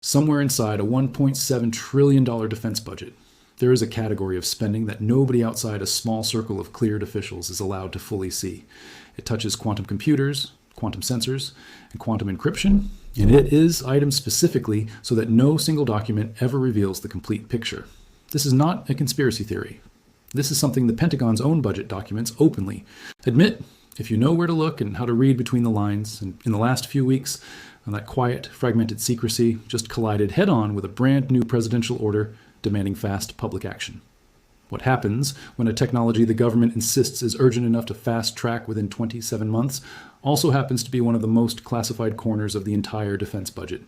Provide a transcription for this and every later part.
Somewhere inside a $1.7 trillion defense budget, there is a category of spending that nobody outside a small circle of cleared officials is allowed to fully see. It touches quantum computers, quantum sensors, and quantum encryption, and it is itemmed specifically so that no single document ever reveals the complete picture. This is not a conspiracy theory. This is something the Pentagon's own budget documents openly admit. If you know where to look and how to read between the lines, and in the last few weeks, that quiet, fragmented secrecy just collided head-on with a brand new presidential order demanding fast public action. What happens when a technology the government insists is urgent enough to fast-track within 27 months also happens to be one of the most classified corners of the entire defense budget.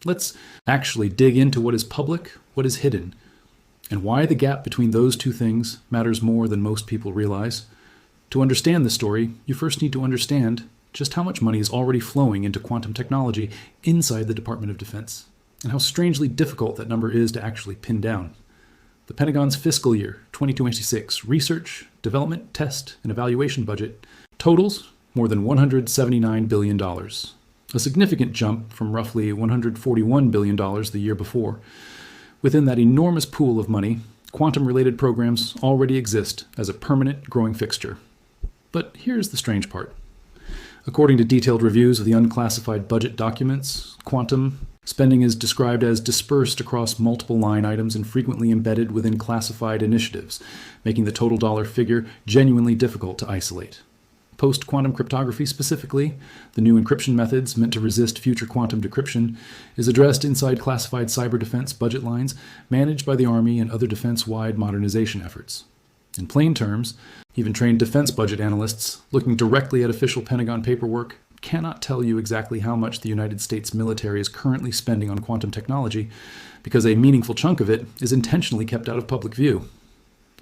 Let's actually dig into what is public, what is hidden, and why the gap between those two things matters more than most people realize. To understand this story, you first need to understand just how much money is already flowing into quantum technology inside the Department of Defense, and how strangely difficult that number is to actually pin down. The Pentagon's fiscal year 2026 research, development, test, and evaluation budget totals more than $179 billion, a significant jump from roughly $141 billion the year before. Within that enormous pool of money, quantum-related programs already exist as a permanent growing fixture. But here's the strange part. According to detailed reviews of the unclassified budget documents, quantum spending is described as dispersed across multiple line items and frequently embedded within classified initiatives, making the total dollar figure genuinely difficult to isolate. Post-quantum cryptography specifically, the new encryption methods meant to resist future quantum decryption, is addressed inside classified cyber defense budget lines managed by the Army and other defense-wide modernization efforts. In plain terms, even trained defense budget analysts looking directly at official Pentagon paperwork cannot tell you exactly how much the United States military is currently spending on quantum technology, because a meaningful chunk of it is intentionally kept out of public view.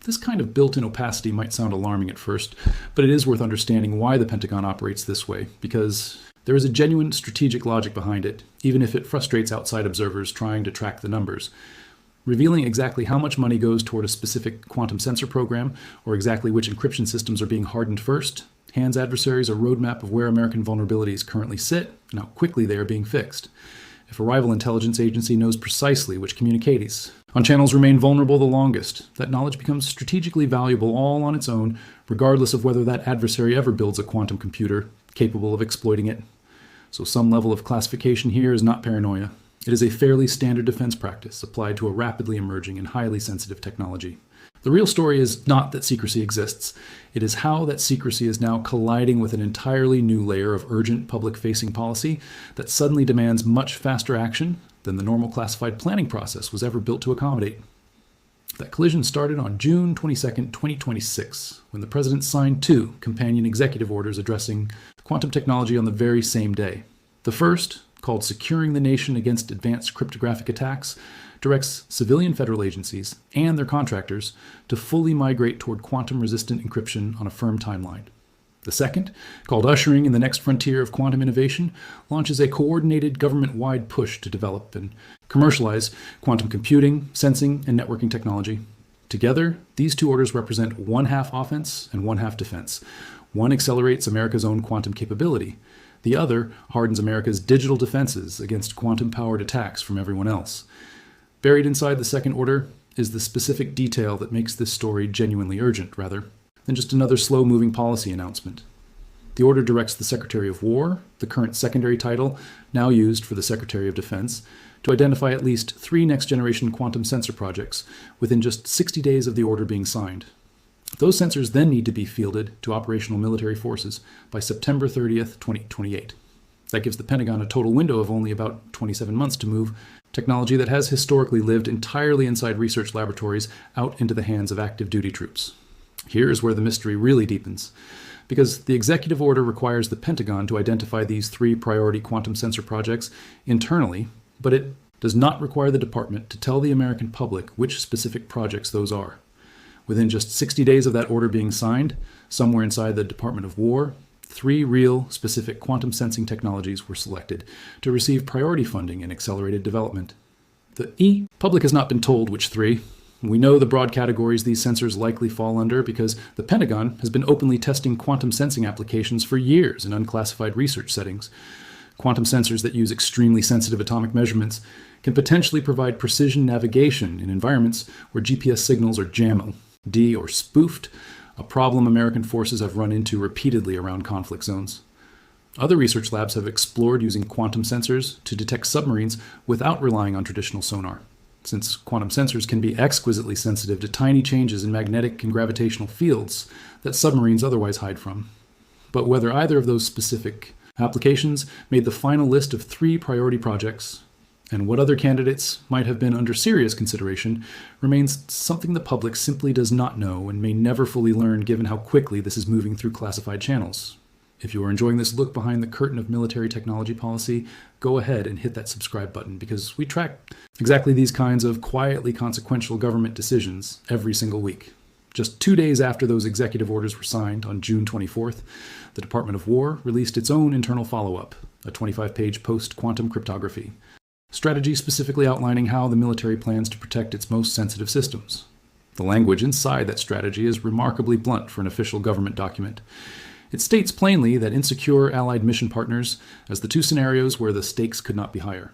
This kind of built-in opacity might sound alarming at first, but it is worth understanding why the Pentagon operates this way, because there is a genuine strategic logic behind it, even if it frustrates outside observers trying to track the numbers. Revealing exactly how much money goes toward a specific quantum sensor program, or exactly which encryption systems are being hardened first, hands adversaries a roadmap of where American vulnerabilities currently sit and how quickly they are being fixed. If a rival intelligence agency knows precisely which communiques on channels remain vulnerable the longest, that knowledge becomes strategically valuable all on its own, regardless of whether that adversary ever builds a quantum computer capable of exploiting it. So some level of classification here is not paranoia. It is a fairly standard defense practice applied to a rapidly emerging and highly sensitive technology. The real story is not that secrecy exists. It is how that secrecy is now colliding with an entirely new layer of urgent public-facing policy that suddenly demands much faster action than the normal classified planning process was ever built to accommodate. That collision started on June 22, 2026, when the President signed 2 companion executive orders addressing quantum technology on the very same day. The first, called Securing the Nation Against Advanced Cryptographic Attacks, directs civilian federal agencies and their contractors to fully migrate toward quantum-resistant encryption on a firm timeline. The second, called Ushering in the Next Frontier of Quantum Innovation, launches a coordinated government-wide push to develop and commercialize quantum computing, sensing, and networking technology. Together, these 2 orders represent 1/2 offense and 1/2 defense. One accelerates America's own quantum capability. The other hardens America's digital defenses against quantum-powered attacks from everyone else. Buried inside the second order is the specific detail that makes this story genuinely urgent, rather than just another slow-moving policy announcement. The order directs the Secretary of War, the current secondary title now used for the Secretary of Defense, to identify at least 3 next-generation quantum sensor projects within just 60 days of the order being signed. Those sensors then need to be fielded to operational military forces by September 30th, 2028. That gives the Pentagon a total window of only about 27 months to move technology that has historically lived entirely inside research laboratories out into the hands of active duty troops. Here is where the mystery really deepens, because the executive order requires the Pentagon to identify these 3 priority quantum sensor projects internally, but it does not require the department to tell the American public which specific projects those are. Within just 60 days of that order being signed, somewhere inside the Department of War, 3 real, specific quantum sensing technologies were selected to receive priority funding and accelerated development. The public has not been told which 3. We know the broad categories these sensors likely fall under because the Pentagon has been openly testing quantum sensing applications for years in unclassified research settings. Quantum sensors that use extremely sensitive atomic measurements can potentially provide precision navigation in environments where GPS signals are jammed or spoofed, a problem American forces have run into repeatedly around conflict zones. Other research labs have explored using quantum sensors to detect submarines without relying on traditional sonar, since quantum sensors can be exquisitely sensitive to tiny changes in magnetic and gravitational fields that submarines otherwise hide from. But whether either of those specific applications made the final list of 3 priority projects, and what other candidates might have been under serious consideration, remains something the public simply does not know and may never fully learn given how quickly this is moving through classified channels. If you are enjoying this look behind the curtain of military technology policy, go ahead and hit that subscribe button, because we track exactly these kinds of quietly consequential government decisions every single week. Just 2 days after those executive orders were signed, on June 24th, the Department of War released its own internal follow-up, a 25-page post-quantum cryptography strategy specifically outlining how the military plans to protect its most sensitive systems. The language inside that strategy is remarkably blunt for an official government document. It states plainly that insecure allied mission partners as the 2 scenarios where the stakes could not be higher.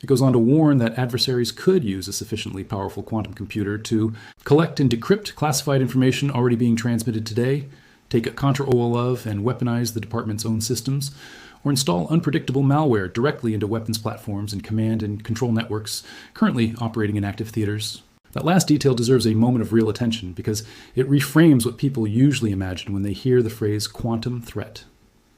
It goes on to warn that adversaries could use a sufficiently powerful quantum computer to collect and decrypt classified information already being transmitted today, take control of and weaponize the department's own systems, or install unpredictable malware directly into weapons platforms and command and control networks currently operating in active theaters. That last detail deserves a moment of real attention because it reframes what people usually imagine when they hear the phrase quantum threat.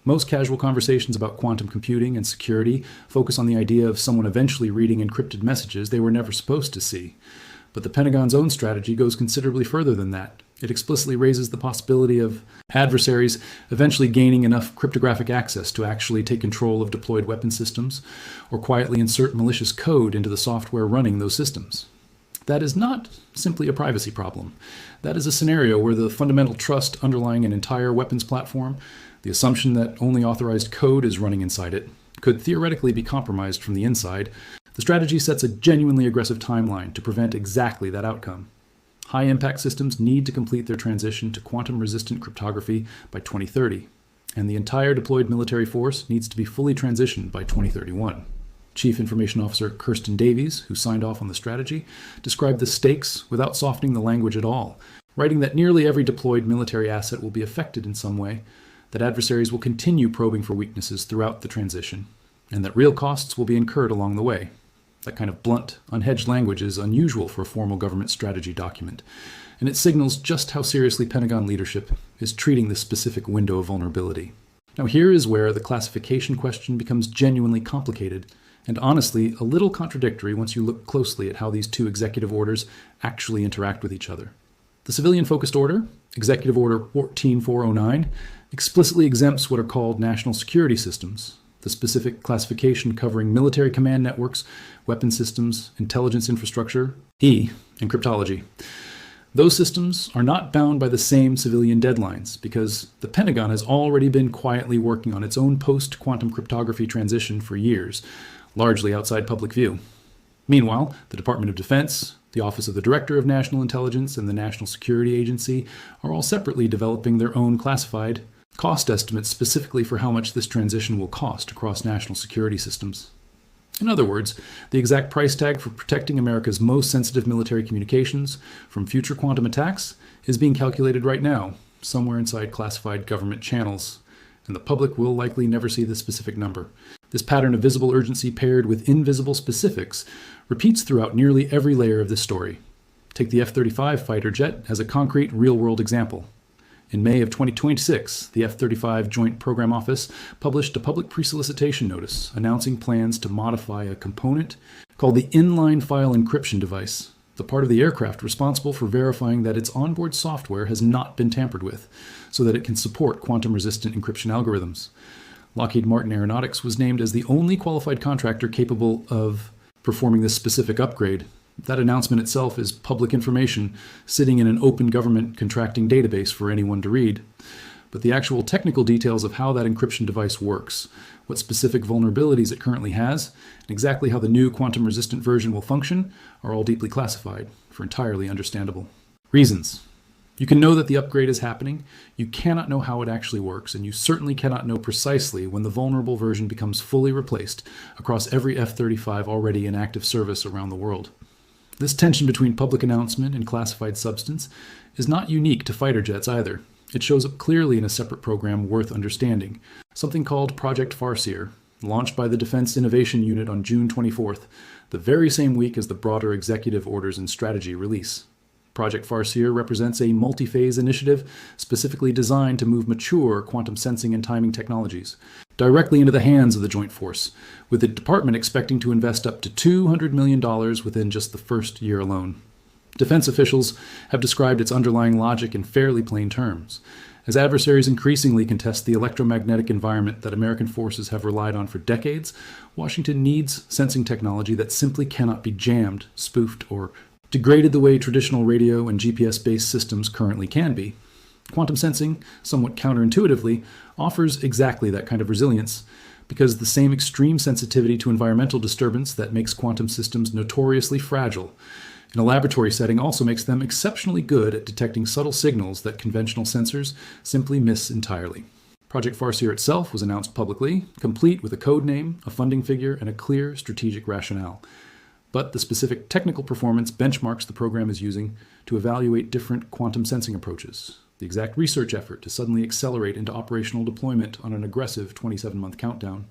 Most casual conversations about quantum computing and security focus on the idea of someone eventually reading encrypted messages they were never supposed to see. But the Pentagon's own strategy goes considerably further than that. It explicitly raises the possibility of adversaries eventually gaining enough cryptographic access to actually take control of deployed weapon systems or quietly insert malicious code into the software running those systems. That is not simply a privacy problem. That is a scenario where the fundamental trust underlying an entire weapons platform, the assumption that only authorized code is running inside it, could theoretically be compromised from the inside. The strategy sets a genuinely aggressive timeline to prevent exactly that outcome. High-impact systems need to complete their transition to quantum-resistant cryptography by 2030, and the entire deployed military force needs to be fully transitioned by 2031. Chief Information Officer Kirsten Davies, who signed off on the strategy, described the stakes without softening the language at all, writing that nearly every deployed military asset will be affected in some way, that adversaries will continue probing for weaknesses throughout the transition, and that real costs will be incurred along the way. That kind of blunt, unhedged language is unusual for a formal government strategy document, and it signals just how seriously Pentagon leadership is treating this specific window of vulnerability. Now, here is where the classification question becomes genuinely complicated, and honestly, a little contradictory once you look closely at how these 2 executive orders actually interact with each other. The civilian-focused order, Executive Order 14409, explicitly exempts what are called national security systems, the specific classification covering military command networks, weapon systems, intelligence infrastructure, and cryptology. Those systems are not bound by the same civilian deadlines because the Pentagon has already been quietly working on its own post-quantum cryptography transition for years, largely outside public view. Meanwhile, the Department of Defense, the Office of the Director of National Intelligence, and the National Security Agency are all separately developing their own classified cost estimates specifically for how much this transition will cost across national security systems. In other words, the exact price tag for protecting America's most sensitive military communications from future quantum attacks is being calculated right now, somewhere inside classified government channels, and the public will likely never see the specific number. This pattern of visible urgency paired with invisible specifics repeats throughout nearly every layer of this story. Take the F-35 fighter jet as a concrete, real-world example. In May of 2026, the F-35 Joint Program Office published a public pre-solicitation notice announcing plans to modify a component called the inline file encryption device, the part of the aircraft responsible for verifying that its onboard software has not been tampered with, so that it can support quantum-resistant encryption algorithms. Lockheed Martin Aeronautics was named as the only qualified contractor capable of performing this specific upgrade. That announcement itself is public information sitting in an open government contracting database for anyone to read. But the actual technical details of how that encryption device works, what specific vulnerabilities it currently has, and exactly how the new quantum-resistant version will function are all deeply classified for entirely understandable reasons. You can know that the upgrade is happening, you cannot know how it actually works, and you certainly cannot know precisely when the vulnerable version becomes fully replaced across every F-35 already in active service around the world. This tension between public announcement and classified substance is not unique to fighter jets either. It shows up clearly in a separate program worth understanding, something called Project Farseer, launched by the Defense Innovation Unit on June 24th, the very same week as the broader Executive Orders and Strategy release. Project Farseer represents a multi-phase initiative specifically designed to move mature quantum sensing and timing technologies directly into the hands of the Joint Force, with the department expecting to invest up to $200 million within just the first year alone. Defense officials have described its underlying logic in fairly plain terms. As adversaries increasingly contest the electromagnetic environment that American forces have relied on for decades, Washington needs sensing technology that simply cannot be jammed, spoofed, or degraded the way traditional radio and GPS-based systems currently can be. Quantum sensing, somewhat counterintuitively, offers exactly that kind of resilience, because the same extreme sensitivity to environmental disturbance that makes quantum systems notoriously fragile in a laboratory setting also makes them exceptionally good at detecting subtle signals that conventional sensors simply miss entirely. Project Farseer itself was announced publicly, complete with a code name, a funding figure, and a clear strategic rationale. But the specific technical performance benchmarks the program is using to evaluate different quantum sensing approaches, the exact research effort to suddenly accelerate into operational deployment on an aggressive 27-month countdown.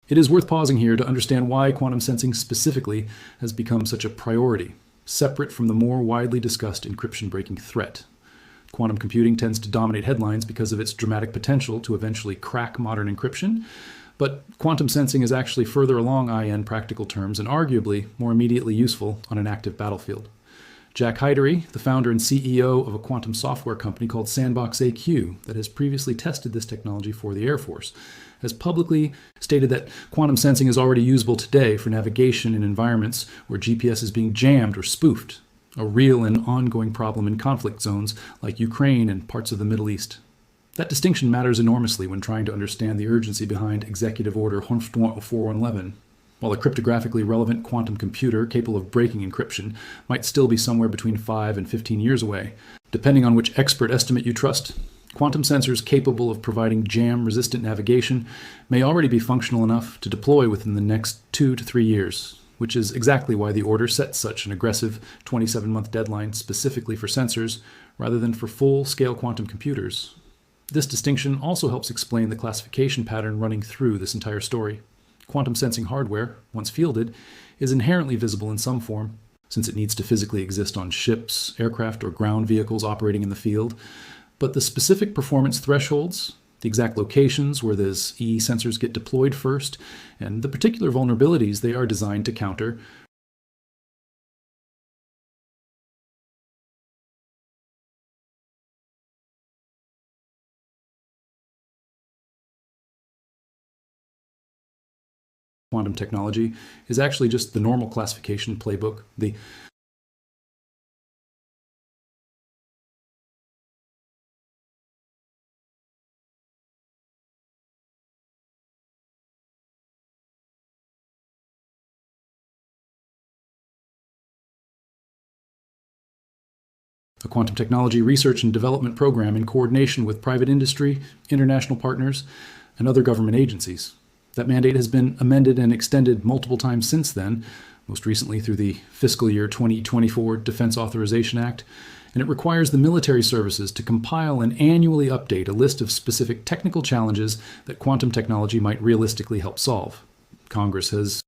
It is worth pausing here to understand why quantum sensing specifically has become such a priority, separate from the more widely discussed encryption-breaking threat. Quantum computing tends to dominate headlines because of its dramatic potential to eventually crack modern encryption, but quantum sensing is actually further along in practical terms and arguably more immediately useful on an active battlefield. Jack Hydery, the founder and CEO of a quantum software company called Sandbox AQ that has previously tested this technology for the Air Force, has publicly stated that quantum sensing is already usable today for navigation in environments where GPS is being jammed or spoofed, a real and ongoing problem in conflict zones like Ukraine and parts of the Middle East. That distinction matters enormously when trying to understand the urgency behind Executive Order 4111. While a cryptographically relevant quantum computer capable of breaking encryption might still be somewhere between 5 and 15 years away, depending on which expert estimate you trust, quantum sensors capable of providing jam-resistant navigation may already be functional enough to deploy within the next 2 to 3 years, which is exactly why the order sets such an aggressive 27-month deadline specifically for sensors rather than for full-scale quantum computers. This distinction also helps explain the classification pattern running through this entire story. Quantum sensing hardware, once fielded, is inherently visible in some form, since it needs to physically exist on ships, aircraft, or ground vehicles operating in the field. But the specific performance thresholds, the exact locations where those E sensors get deployed first, and the particular vulnerabilities they are designed to counter, quantum technology is actually just the normal classification playbook. The quantum technology research and development program in coordination with private industry, international partners, and other government agencies. That mandate has been amended and extended multiple times since then, most recently through the fiscal year 2024 Defense Authorization Act, and it requires the military services to compile and annually update a list of specific technical challenges that quantum technology might realistically help solve. Congress has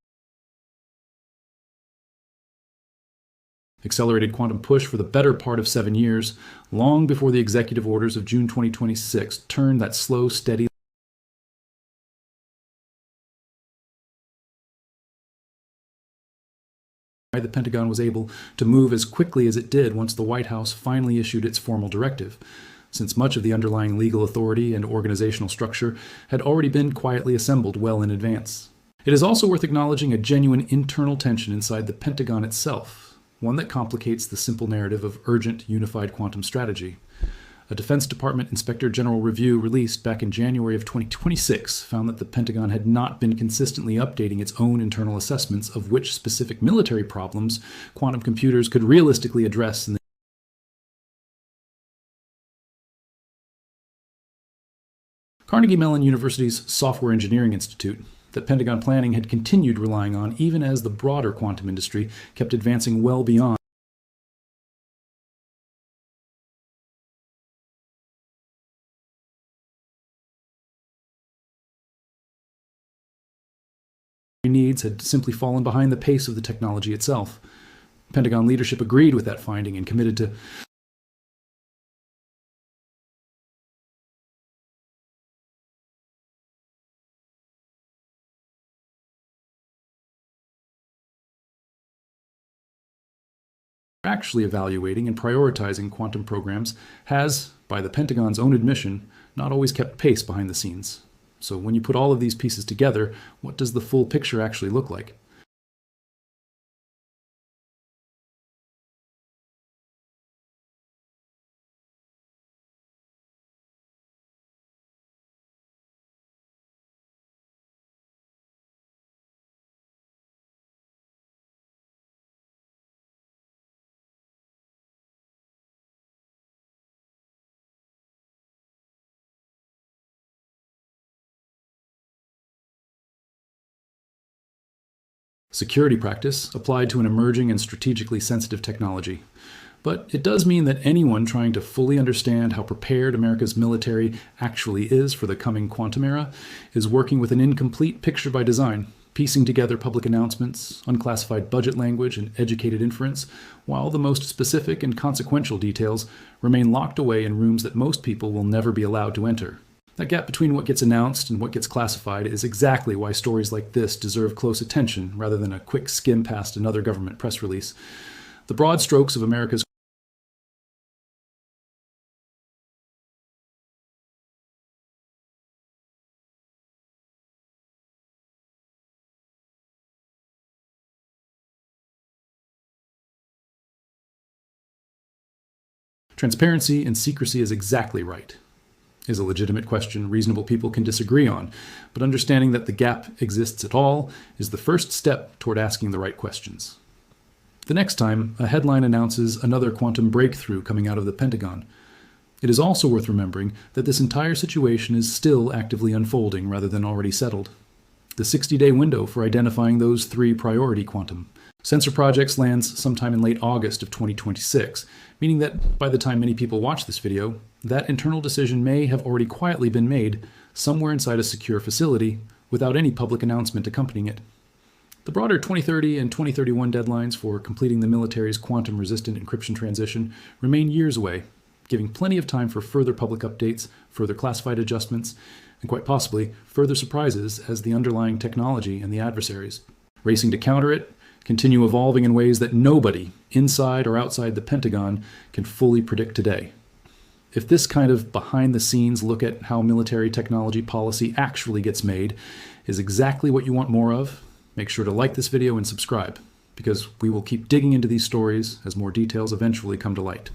accelerated quantum push for the better part of 7 years, long before the executive orders of June 2026 turned that slow, steady why the Pentagon was able to move as quickly as it did once the White House finally issued its formal directive, since much of the underlying legal authority and organizational structure had already been quietly assembled well in advance. It is also worth acknowledging a genuine internal tension inside the Pentagon itself, one that complicates the simple narrative of urgent unified quantum strategy. A Defense Department Inspector General review released back in January of 2026 found that the Pentagon had not been consistently updating its own internal assessments of which specific military problems quantum computers could realistically address in the Carnegie Mellon University's Software Engineering Institute, that Pentagon planning had continued relying on even as the broader quantum industry kept advancing well beyond needs had simply fallen behind the pace of the technology itself. Pentagon leadership agreed with that finding and committed to actually evaluating and prioritizing quantum programs has, by the Pentagon's own admission, not always kept pace behind the scenes. So when you put all of these pieces together, what does the full picture actually look like? Security practice applied to an emerging and strategically sensitive technology. But it does mean that anyone trying to fully understand how prepared America's military actually is for the coming quantum era is working with an incomplete picture by design, piecing together public announcements, unclassified budget language, and educated inference, while the most specific and consequential details remain locked away in rooms that most people will never be allowed to enter. That gap between what gets announced and what gets classified is exactly why stories like this deserve close attention rather than a quick skim past another government press release. The broad strokes of America's transparency and secrecy is exactly right. Is a legitimate question reasonable people can disagree on, but understanding that the gap exists at all is the first step toward asking the right questions. The next time, a headline announces another quantum breakthrough coming out of the Pentagon. It is also worth remembering that this entire situation is still actively unfolding rather than already settled. The 60-day window for identifying those 3 priority quantum sensor projects lands sometime in late August of 2026, meaning that by the time many people watch this video, that internal decision may have already quietly been made somewhere inside a secure facility without any public announcement accompanying it. The broader 2030 and 2031 deadlines for completing the military's quantum-resistant encryption transition remain years away, giving plenty of time for further public updates, further classified adjustments, and quite possibly further surprises as the underlying technology and the adversaries, racing to counter it, continue evolving in ways that nobody, inside or outside the Pentagon, can fully predict today. If this kind of behind-the-scenes look at how military technology policy actually gets made is exactly what you want more of, make sure to like this video and subscribe, because we will keep digging into these stories as more details eventually come to light.